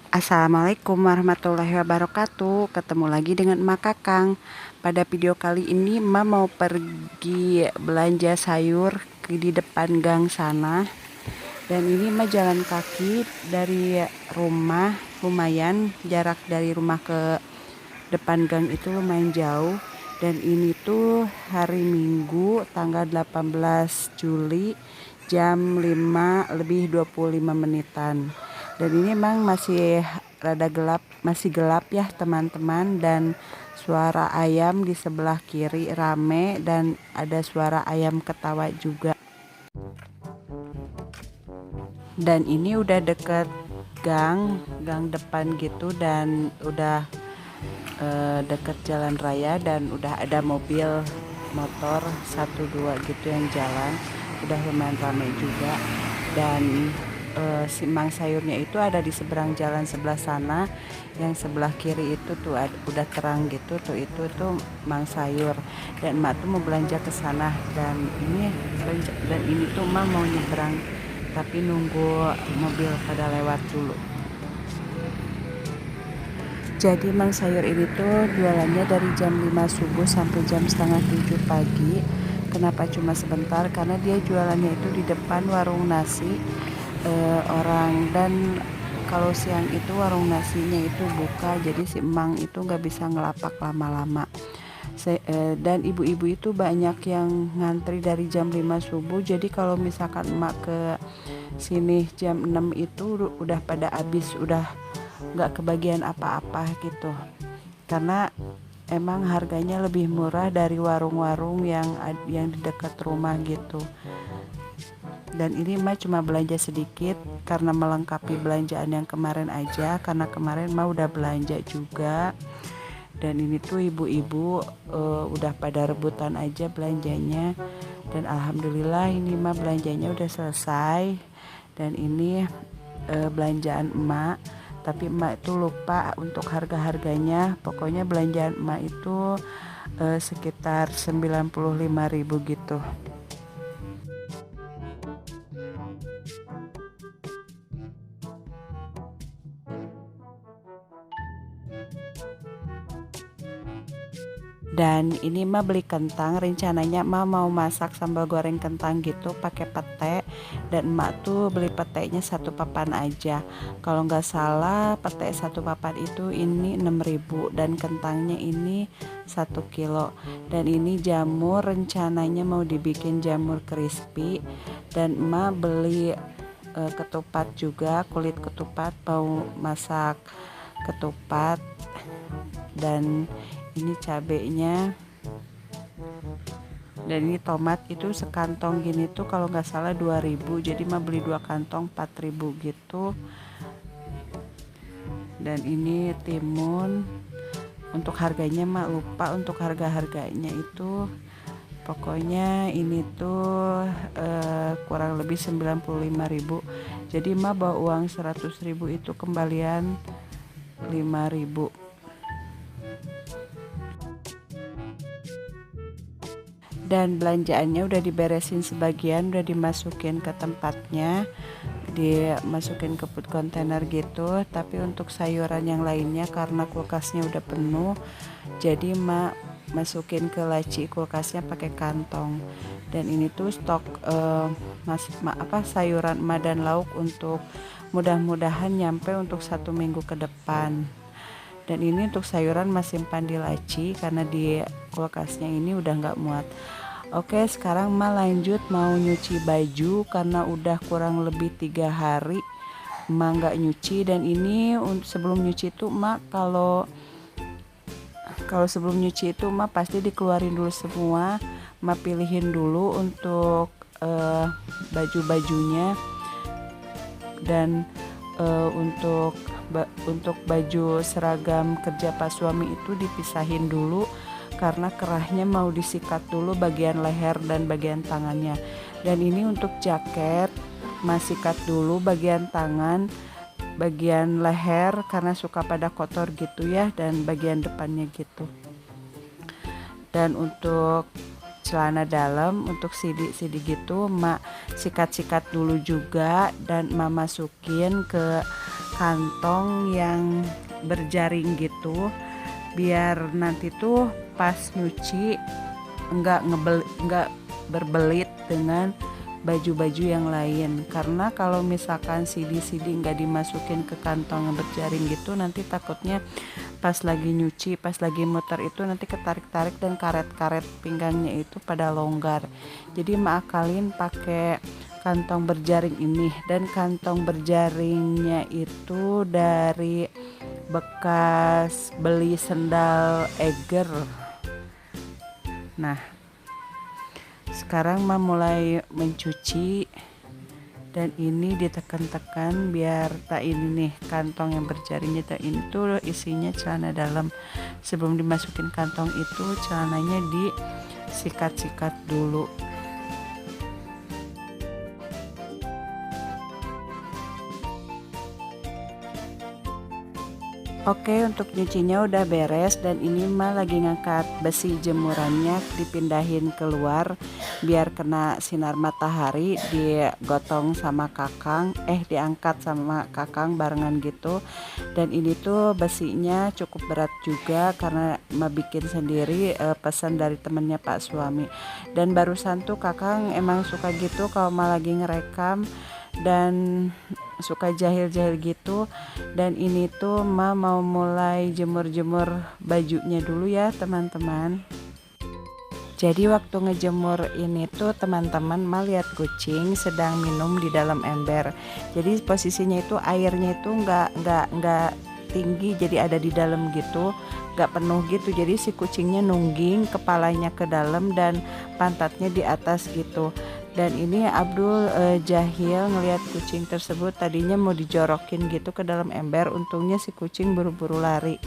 Assalamualaikum warahmatullahi wabarakatuh. Ketemu lagi dengan Emak Kakang. Pada video kali ini Emak mau pergi belanja sayur di depan gang sana. Dan ini Emak jalan kaki dari rumah, lumayan jarak dari rumah ke depan gang itu lumayan jauh. Dan ini tuh hari Minggu tanggal 18 Juli jam 5:25. Dan ini emang masih rada gelap, masih gelap ya teman-teman, dan suara ayam di sebelah kiri rame dan ada suara ayam ketawa juga. Dan ini udah deket gang depan gitu, dan udah deket jalan raya, dan udah ada mobil motor 1-2 gitu yang jalan, udah lumayan ramai juga. Dan si mang sayurnya itu ada di seberang jalan sebelah sana, yang sebelah kiri itu tuh udah terang gitu tuh, itu tuh mang sayur. Dan emak tuh mau belanja ke sana, dan ini tuh emak mau nyebrang tapi nunggu mobil pada lewat dulu. Jadi mang sayur ini tuh jualannya dari jam 5 subuh sampai jam setengah 7 pagi. Kenapa cuma sebentar? Karena dia jualannya itu di depan warung nasi orang, dan kalau siang itu warung nasinya itu buka, jadi si emang itu nggak bisa ngelapak lama-lama. Dan ibu-ibu itu banyak yang ngantri dari jam 5 subuh, jadi kalau misalkan emak ke sini jam 6 itu udah pada habis, udah nggak kebagian apa-apa gitu, karena emang harganya lebih murah dari warung-warung yang di dekat rumah gitu. Dan ini emak cuma belanja sedikit karena melengkapi belanjaan yang kemarin aja, karena kemarin emak udah belanja juga. Dan ini tuh ibu-ibu udah pada rebutan aja belanjanya. Dan alhamdulillah ini emak belanjanya udah selesai. Dan ini belanjaan emak, tapi emak itu lupa untuk harga-harganya. Pokoknya belanjaan emak itu sekitar 95.000 gitu. Dan ini mah beli kentang, rencananya mah mau masak sambal goreng kentang gitu pakai pete. Dan emak tuh beli petenya 1 papan aja. Kalau nggak salah pete 1 papan itu ini 6.000, dan kentangnya ini 1 kilo. Dan ini jamur, rencananya mau dibikin jamur crispy. Dan emak beli ketupat juga, kulit ketupat, mau masak ketupat. Dan ini cabenya, dan ini tomat itu sekantong gini tuh kalau nggak salah 2.000, jadi mah beli 2 kantong 4.000 gitu. Dan ini timun, untuk harganya mah lupa untuk harganya itu, pokoknya ini tuh kurang lebih 95.000. Jadi mah bawa uang 100.000 itu kembalian 5.000. Dan belanjaannya udah diberesin sebagian, udah dimasukin ke tempatnya, dimasukin ke food container gitu. Tapi untuk sayuran yang lainnya karena kulkasnya udah penuh, jadi emak masukin ke laci kulkasnya pakai kantong. Dan ini tuh stok sayuran emak dan lauk untuk mudah-mudahan nyampe untuk 1 minggu ke depan. Dan ini untuk sayuran masih simpan di laci karena di kulkasnya ini udah nggak muat. Oke, sekarang emak lanjut mau nyuci baju karena udah kurang lebih 3 hari emak nggak nyuci. Dan ini sebelum nyuci itu emak kalau sebelum nyuci itu emak pasti dikeluarin dulu semua, emak pilihin dulu untuk baju-bajunya. Dan untuk baju seragam kerja pas suami itu dipisahin dulu karena kerahnya mau disikat dulu bagian leher dan bagian tangannya. Dan ini untuk jaket masih sikat dulu bagian tangan, bagian leher karena suka pada kotor gitu ya, dan bagian depannya gitu. Dan untuk celana dalam untuk sidi-sidi gitu mak sikat-sikat dulu juga, dan mak masukin ke kantong yang berjaring gitu biar nanti tuh pas nyuci enggak berbelit dengan baju-baju yang lain. Karena kalau misalkan CD-CD nggak dimasukin ke kantong yang berjaring gitu, nanti takutnya pas lagi nyuci, pas lagi muter itu nanti ketarik-tarik dan karet-karet pinggangnya itu pada longgar. Jadi akalin pakai kantong berjaring ini, dan kantong berjaringnya itu dari bekas beli sendal Eger. Nah, sekarang mulai mencuci, dan ini ditekan-tekan biar tak ini nih kantong yang berjaringnya tak ini tuh isinya celana dalam. Sebelum dimasukin kantong itu celananya disikat-sikat dulu. Oke, untuk nyucinya udah beres, dan ini lagi ngangkat besi jemurannya dipindahin keluar biar kena sinar matahari, digotong sama kakang, diangkat sama kakang barengan gitu. Dan ini tuh besinya cukup berat juga karena bikin sendiri, pesan dari temennya Pak suami. Dan barusan tuh kakang emang suka gitu kalau lagi ngerekam dan suka jahil-jahil gitu. Dan ini tuh mau mulai jemur-jemur bajunya dulu ya teman-teman. Jadi waktu ngejemur ini tuh teman-teman lihat kucing sedang minum di dalam ember. Jadi posisinya itu airnya itu nggak tinggi, jadi ada di dalam gitu, nggak penuh gitu. Jadi si kucingnya nungging, kepalanya ke dalam dan pantatnya di atas gitu. Dan ini Abdul jahil ngelihat kucing tersebut, tadinya mau dijorokin gitu ke dalam ember, untungnya si kucing buru-buru lari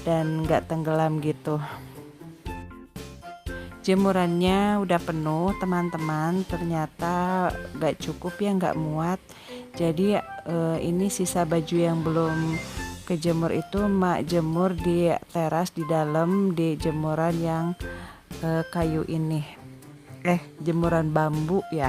dan nggak tenggelam gitu. Jemurannya udah penuh teman-teman, ternyata nggak cukup ya, nggak muat. Jadi ini sisa baju yang belum kejemur itu mak jemur di teras di dalam, di jemuran yang kayu ini. Jemuran bambu ya.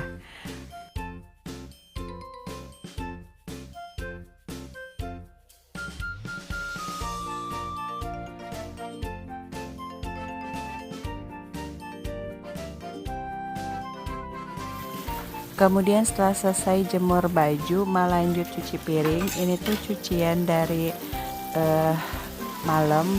Kemudian setelah selesai jemur baju, lanjut cuci piring. Ini tuh cucian dari malam,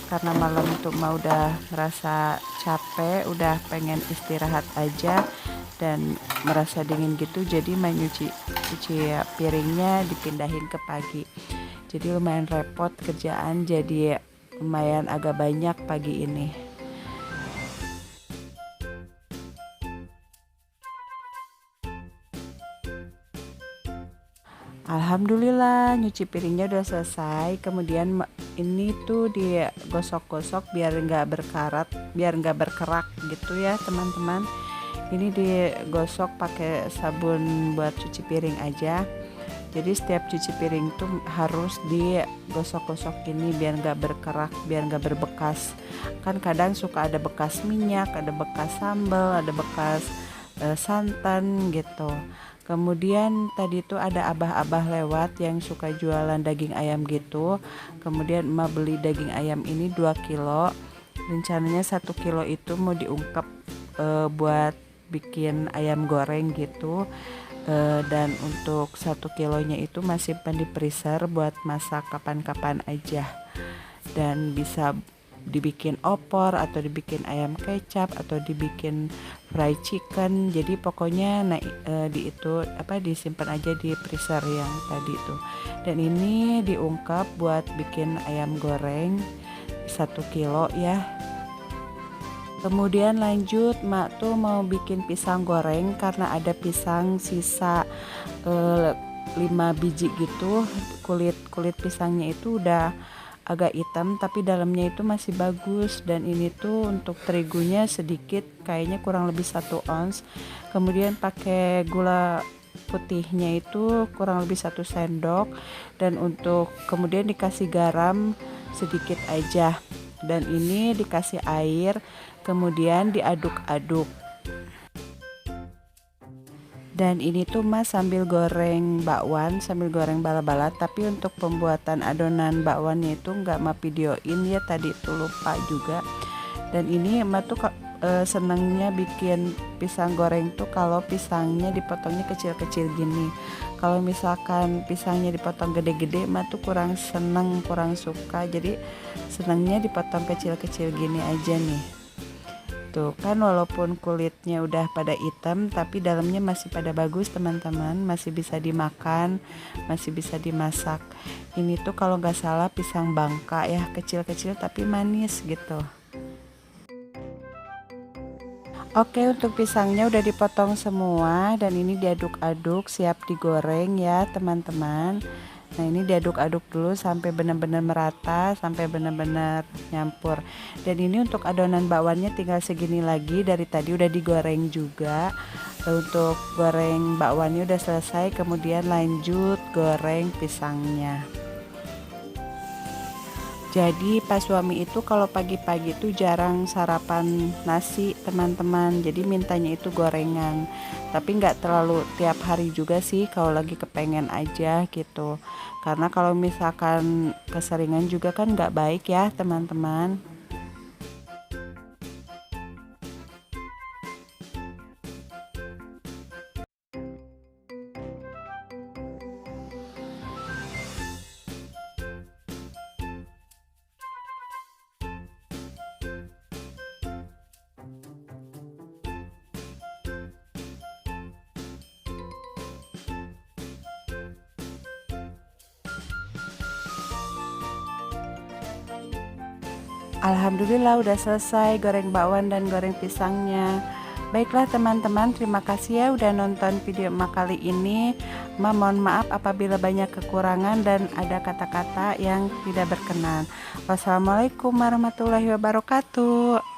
karena malam tuh udah merasa capek, udah pengen istirahat aja dan merasa dingin gitu, jadi cuci piringnya dipindahin ke pagi. Jadi lumayan repot kerjaan, jadi lumayan agak banyak pagi ini. Alhamdulillah nyuci piringnya udah selesai. Kemudian ini tuh digosok-gosok biar nggak berkarat, biar nggak berkerak gitu ya teman-teman. Ini digosok pakai sabun buat cuci piring aja. Jadi setiap cuci piring tuh harus digosok-gosok ini biar nggak berkerak, biar nggak berbekas. Kan kadang suka ada bekas minyak, ada bekas sambal, ada bekas santan gitu. Kemudian tadi tuh ada abah-abah lewat yang suka jualan daging ayam gitu. Kemudian emak beli daging ayam ini 2 kilo. Rencananya 1 kilo itu mau diungkep buat bikin ayam goreng gitu. Dan untuk 1 kilonya itu masih simpan di freezer buat masak kapan-kapan aja. Dan bisa dibikin opor atau dibikin ayam kecap atau dibikin fried chicken. Jadi pokoknya disimpan aja di freezer yang tadi itu. Dan ini diungkap buat bikin ayam goreng 1 kilo ya. Kemudian lanjut mak tuh mau bikin pisang goreng, karena ada pisang sisa 5 biji gitu. Kulit pisangnya itu udah agak hitam tapi dalamnya itu masih bagus. Dan ini tuh untuk terigunya sedikit, kayaknya kurang lebih 1 ons. Kemudian pakai gula putihnya itu kurang lebih 1 sendok, dan untuk kemudian dikasih garam sedikit aja. Dan ini dikasih air kemudian diaduk-aduk. Dan ini tuh Mas sambil goreng bakwan, sambil goreng bala-bala. Tapi untuk pembuatan adonan bakwannya itu nggak ma videoin ya, tadi itu lupa juga. Dan ini emak tuh senangnya bikin pisang goreng tuh kalau pisangnya dipotongnya kecil-kecil gini. Kalau misalkan pisangnya dipotong gede-gede emak tuh kurang seneng, kurang suka. Jadi senangnya dipotong kecil-kecil gini aja nih. Tuh kan walaupun kulitnya udah pada hitam tapi dalamnya masih pada bagus teman-teman, masih bisa dimakan, masih bisa dimasak. Ini tuh kalau nggak salah pisang Bangka ya, kecil-kecil tapi manis gitu. Oke, untuk pisangnya udah dipotong semua dan ini diaduk-aduk siap digoreng ya teman-teman. Nah ini diaduk-aduk dulu sampai benar-benar merata, sampai benar-benar nyampur. Dan ini untuk adonan bakwannya tinggal segini lagi, dari tadi udah digoreng juga. Untuk goreng bakwannya udah selesai, kemudian lanjut goreng pisangnya. Jadi pas suami itu kalau pagi-pagi itu jarang sarapan nasi teman-teman, jadi mintanya itu gorengan. Tapi nggak terlalu tiap hari juga sih, kalau lagi kepengen aja gitu. Karena kalau misalkan keseringan juga kan nggak baik ya teman-teman. Alhamdulillah udah selesai goreng bakwan dan goreng pisangnya. Baiklah teman-teman, terima kasih ya udah nonton video emak kali ini. Emak mohon maaf apabila banyak kekurangan dan ada kata-kata yang tidak berkenan. Wassalamualaikum warahmatullahi wabarakatuh.